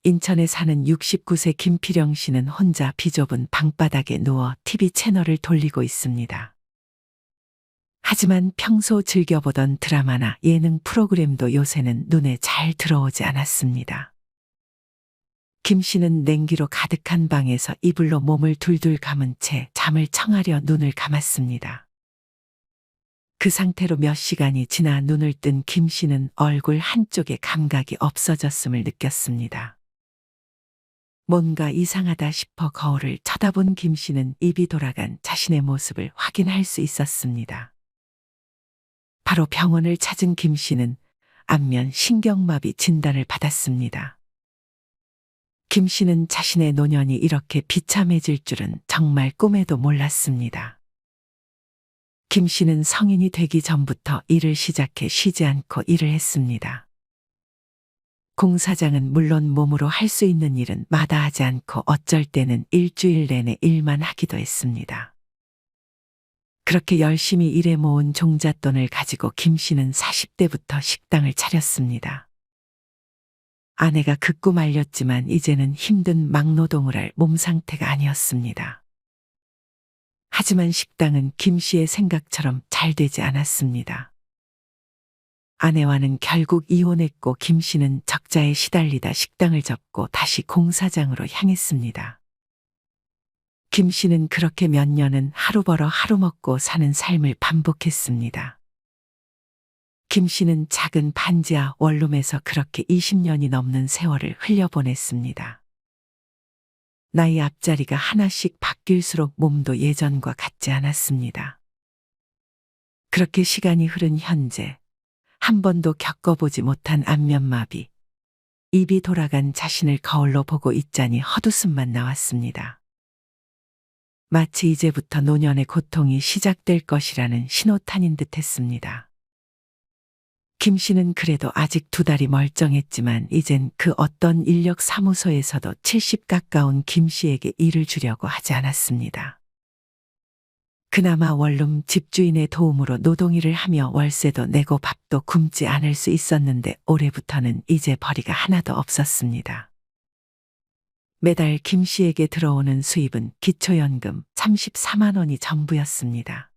인천에 사는 69세 김필영 씨는 혼자 비좁은 방바닥에 누워 TV 채널을 돌리고 있습니다. 하지만 평소 즐겨보던 드라마나 예능 프로그램도 요새는 눈에 잘 들어오지 않았습니다. 김 씨는 냉기로 가득한 방에서 이불로 몸을 둘둘 감은 채 잠을 청하려 눈을 감았습니다. 그 상태로 몇 시간이 지나 눈을 뜬 김 씨는 얼굴 한쪽에 감각이 없어졌음을 느꼈습니다. 뭔가 이상하다 싶어 거울을 쳐다본 김 씨는 입이 돌아간 자신의 모습을 확인할 수 있었습니다. 바로 병원을 찾은 김 씨는 안면 신경마비 진단을 받았습니다. 김 씨는 자신의 노년이 이렇게 비참해질 줄은 정말 꿈에도 몰랐습니다. 김 씨는 성인이 되기 전부터 일을 시작해 쉬지 않고 일을 했습니다. 공사장은 물론 몸으로 할 수 있는 일은 마다하지 않고 어쩔 때는 일주일 내내 일만 하기도 했습니다. 그렇게 열심히 일해 모은 종잣돈을 가지고 김 씨는 40대부터 식당을 차렸습니다. 아내가 극구 말렸지만 이제는 힘든 막노동을 할 몸 상태가 아니었습니다. 하지만 식당은 김 씨의 생각처럼 잘 되지 않았습니다. 아내와는 결국 이혼했고 김 씨는 적자에 시달리다 식당을 접고 다시 공사장으로 향했습니다. 김 씨는 그렇게 몇 년은 하루 벌어 하루 먹고 사는 삶을 반복했습니다. 김 씨는 작은 반지하 원룸에서 그렇게 20년이 넘는 세월을 흘려보냈습니다. 나이 앞자리가 하나씩 바뀔수록 몸도 예전과 같지 않았습니다. 그렇게 시간이 흐른 현재 한 번도 겪어보지 못한 안면마비, 입이 돌아간 자신을 거울로 보고 있자니 헛웃음만 나왔습니다. 마치 이제부터 노년의 고통이 시작될 것이라는 신호탄인 듯했습니다. 김 씨는 그래도 아직 2달이 멀쩡했지만 이젠 그 어떤 인력 사무소에서도 70 가까운 김 씨에게 일을 주려고 하지 않았습니다. 그나마 원룸 집주인의 도움으로 노동일을 하며 월세도 내고 밥도 굶지 않을 수 있었는데 올해부터는 이제 벌이가 하나도 없었습니다. 매달 김 씨에게 들어오는 수입은 기초연금 34만 원이 전부였습니다.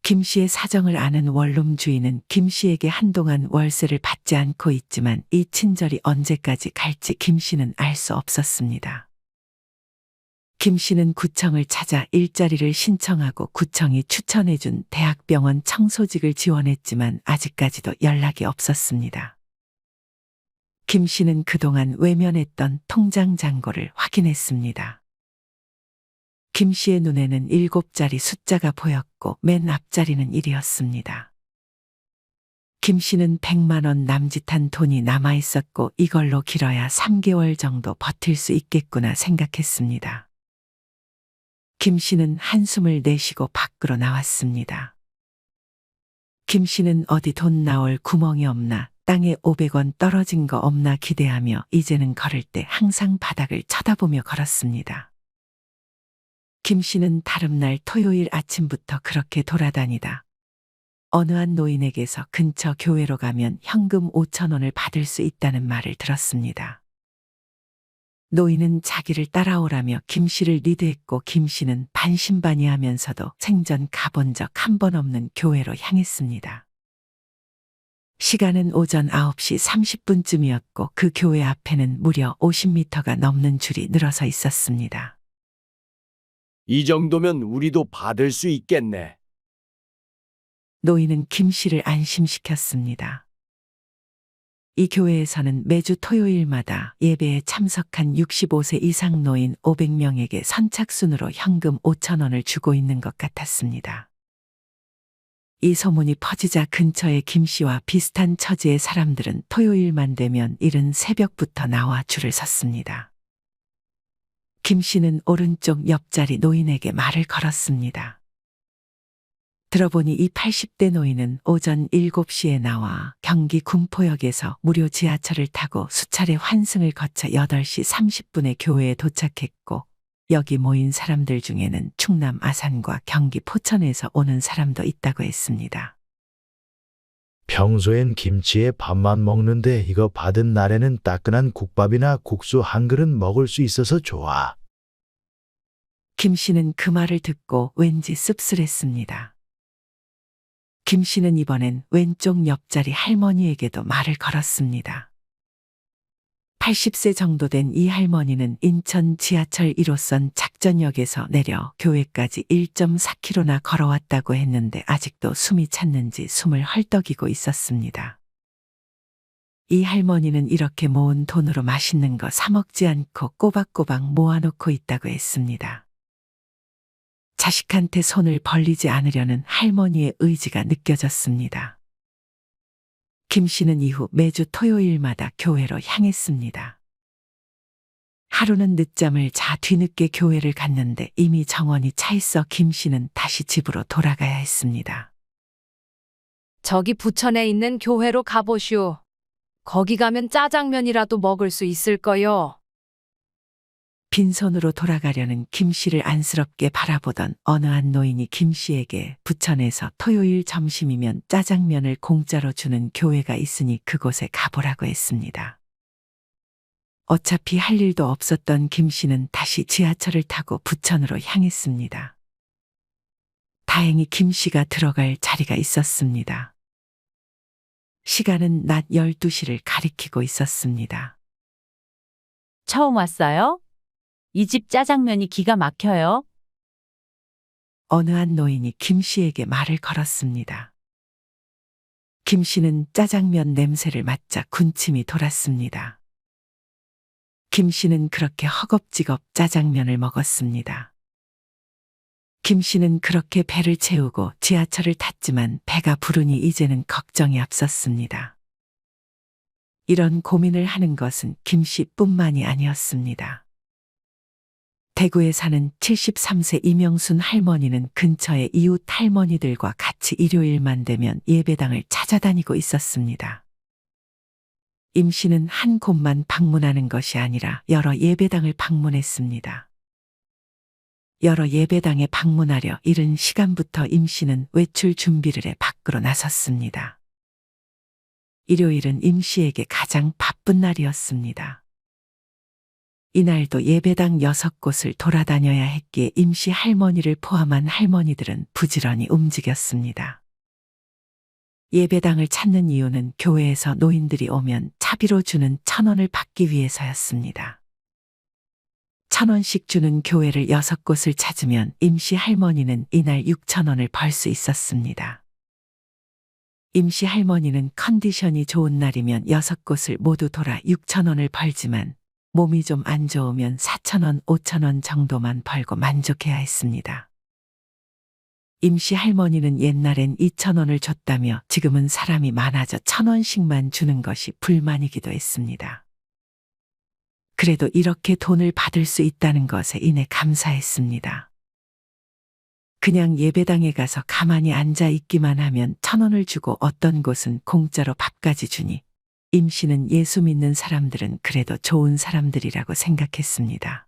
김 씨의 사정을 아는 원룸 주인은 김 씨에게 한동안 월세를 받지 않고 있지만 이 친절이 언제까지 갈지 김 씨는 알 수 없었습니다. 김 씨는 구청을 찾아 일자리를 신청하고 구청이 추천해준 대학병원 청소직을 지원했지만 아직까지도 연락이 없었습니다. 김 씨는 그동안 외면했던 통장 잔고를 확인했습니다. 김 씨의 눈에는 7자리 숫자가 보였고 맨 앞자리는 1이었습니다. 김 씨는 100만 원 남짓한 돈이 남아있었고 이걸로 길어야 3개월 정도 버틸 수 있겠구나 생각했습니다. 김 씨는 한숨을 내쉬고 밖으로 나왔습니다. 김 씨는 어디 돈 나올 구멍이 없나, 땅에 500원 떨어진 거 없나 기대하며 이제는 걸을 때 항상 바닥을 쳐다보며 걸었습니다. 김 씨는 다름날 토요일 아침부터 그렇게 돌아다니다 어느 한 노인에게서 근처 교회로 가면 현금 5천 원을 받을 수 있다는 말을 들었습니다. 노인은 자기를 따라오라며 김 씨를 리드했고 김 씨는 반신반의하면서도 생전 가본 적 한 번 없는 교회로 향했습니다. 시간은 오전 9시 30분쯤이었고 그 교회 앞에는 무려 50m가 넘는 줄이 늘어서 있었습니다. 이 정도면 우리도 받을 수 있겠네. 노인은 김 씨를 안심시켰습니다. 이 교회에서는 매주 토요일마다 예배에 참석한 65세 이상 노인 500명에게 선착순으로 현금 5천 원을 주고 있는 것 같았습니다. 이 소문이 퍼지자 근처의 김 씨와 비슷한 처지의 사람들은 토요일만 되면 이른 새벽부터 나와 줄을 섰습니다. 김 씨는 오른쪽 옆자리 노인에게 말을 걸었습니다. 들어보니 이 80대 노인은 오전 7시에 나와 경기 군포역에서 무료 지하철을 타고 수차례 환승을 거쳐 8시 30분에 교회에 도착했고 여기 모인 사람들 중에는 충남 아산과 경기 포천에서 오는 사람도 있다고 했습니다. 평소엔 김치에 밥만 먹는데 이거 받은 날에는 따끈한 국밥이나 국수 한 그릇 먹을 수 있어서 좋아. 김 씨는 그 말을 듣고 왠지 씁쓸했습니다. 김 씨는 이번엔 왼쪽 옆자리 할머니에게도 말을 걸었습니다. 80세 정도 된 이 할머니는 인천 지하철 1호선 작전역에서 내려 교회까지 1.4km나 걸어왔다고 했는데 아직도 숨이 찼는지 숨을 헐떡이고 있었습니다. 이 할머니는 이렇게 모은 돈으로 맛있는 거 사 먹지 않고 꼬박꼬박 모아놓고 있다고 했습니다. 자식한테 손을 벌리지 않으려는 할머니의 의지가 느껴졌습니다. 김 씨는 이후 매주 토요일마다 교회로 향했습니다. 하루는 늦잠을 자 뒤늦게 교회를 갔는데 이미 정원이 차 있어 김 씨는 다시 집으로 돌아가야 했습니다. 저기 부천에 있는 교회로 가보시오. 거기 가면 짜장면이라도 먹을 수 있을 거요. 빈손으로 돌아가려는 김 씨를 안쓰럽게 바라보던 어느 한 노인이 김 씨에게 부천에서 토요일 점심이면 짜장면을 공짜로 주는 교회가 있으니 그곳에 가보라고 했습니다. 어차피 할 일도 없었던 김 씨는 다시 지하철을 타고 부천으로 향했습니다. 다행히 김 씨가 들어갈 자리가 있었습니다. 시간은 낮 12시를 가리키고 있었습니다. 처음 왔어요? 이 집 짜장면이 기가 막혀요. 어느 한 노인이 김 씨에게 말을 걸었습니다. 김 씨는 짜장면 냄새를 맡자 군침이 돌았습니다. 김 씨는 그렇게 허겁지겁 짜장면을 먹었습니다. 김 씨는 그렇게 배를 채우고 지하철을 탔지만 배가 부르니 이제는 걱정이 앞섰습니다. 이런 고민을 하는 것은 김 씨뿐만이 아니었습니다. 대구에 사는 73세 이명순 할머니는 근처의 이웃 할머니들과 같이 일요일만 되면 예배당을 찾아다니고 있었습니다. 임 씨는 한 곳만 방문하는 것이 아니라 여러 예배당을 방문했습니다. 여러 예배당에 방문하려 이른 시간부터 임 씨는 외출 준비를 해 밖으로 나섰습니다. 일요일은 임 씨에게 가장 바쁜 날이었습니다. 이날도 예배당 6곳을 돌아다녀야 했기에 임 씨 할머니를 포함한 할머니들은 부지런히 움직였습니다. 예배당을 찾는 이유는 교회에서 노인들이 오면 차비로 주는 1,000원을 받기 위해서였습니다. 1,000원씩 주는 교회를 6곳을 찾으면 임 씨 할머니는 이날 6,000원을 벌 수 있었습니다. 임 씨 할머니는 컨디션이 좋은 날이면 6곳을 모두 돌아 6,000원을 벌지만 몸이 좀 안 좋으면 4,000원, 5,000원 정도만 벌고 만족해야 했습니다. 임 씨 할머니는 옛날엔 2,000원을 줬다며 지금은 사람이 많아져 1,000원씩만 주는 것이 불만이기도 했습니다. 그래도 이렇게 돈을 받을 수 있다는 것에 이내 감사했습니다. 그냥 예배당에 가서 가만히 앉아 있기만 하면 1,000원을 주고 어떤 곳은 공짜로 밥까지 주니 임 씨는 예수 믿는 사람들은 그래도 좋은 사람들이라고 생각했습니다.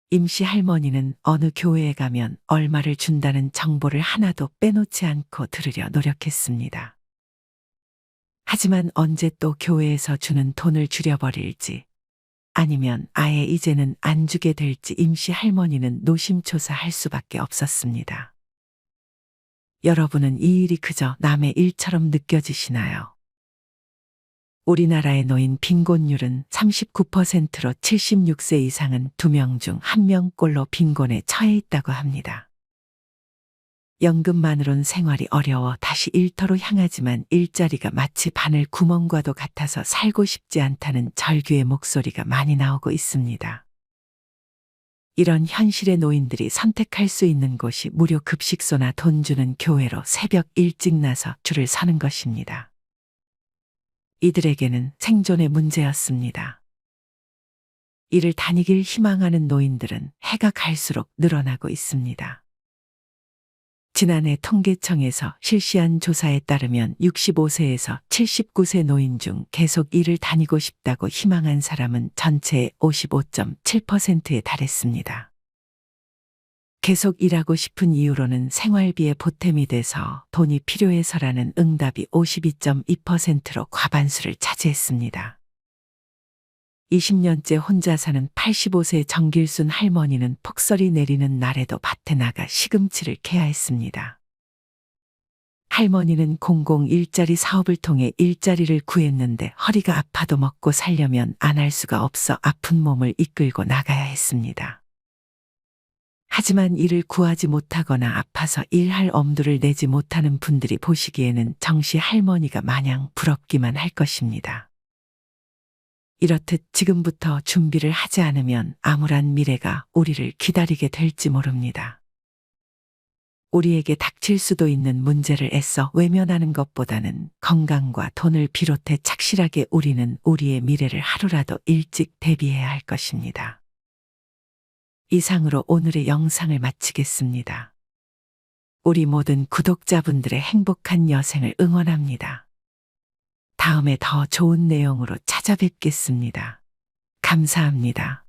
임 씨 할머니는 어느 교회에 가면 얼마를 준다는 정보를 하나도 빼놓지 않고 들으려 노력했습니다. 하지만 언제 또 교회에서 주는 돈을 줄여버릴지 아니면 아예 이제는 안 주게 될지 임 씨 할머니는 노심초사할 수밖에 없었습니다. 여러분은 이 일이 그저 남의 일처럼 느껴지시나요? 우리나라의 노인 빈곤율은 39%로 76세 이상은 2명 중 1명꼴로 빈곤에 처해 있다고 합니다. 연금만으론 생활이 어려워 다시 일터로 향하지만 일자리가 마치 바늘 구멍과도 같아서 살고 싶지 않다는 절규의 목소리가 많이 나오고 있습니다. 이런 현실의 노인들이 선택할 수 있는 곳이 무료 급식소나 돈 주는 교회로 새벽 일찍 나서 줄을 서는 것입니다. 이들에게는 생존의 문제였습니다. 이를 다니길 희망하는 노인들은 해가 갈수록 늘어나고 있습니다. 지난해 통계청에서 실시한 조사에 따르면 65세에서 79세 노인 중 계속 일을 다니고 싶다고 희망한 사람은 전체의 55.7%에 달했습니다. 계속 일하고 싶은 이유로는 생활비에 보탬이 돼서 돈이 필요해서라는 응답이 52.2%로 과반수를 차지했습니다. 20년째 혼자 사는 85세 정길순 할머니는 폭설이 내리는 날에도 밭에 나가 시금치를 캐야 했습니다. 할머니는 공공 일자리 사업을 통해 일자리를 구했는데 허리가 아파도 먹고 살려면 안 할 수가 없어 아픈 몸을 이끌고 나가야 했습니다. 하지만 일을 구하지 못하거나 아파서 일할 엄두를 내지 못하는 분들이 보시기에는 정씨 할머니가 마냥 부럽기만 할 것입니다. 이렇듯 지금부터 준비를 하지 않으면 암울한 미래가 우리를 기다리게 될지 모릅니다. 우리에게 닥칠 수도 있는 문제를 애써 외면하는 것보다는 건강과 돈을 비롯해 착실하게 우리는 우리의 미래를 하루라도 일찍 대비해야 할 것입니다. 이상으로 오늘의 영상을 마치겠습니다. 우리 모든 구독자분들의 행복한 여생을 응원합니다. 다음에 더 좋은 내용으로 찾아뵙겠습니다. 감사합니다.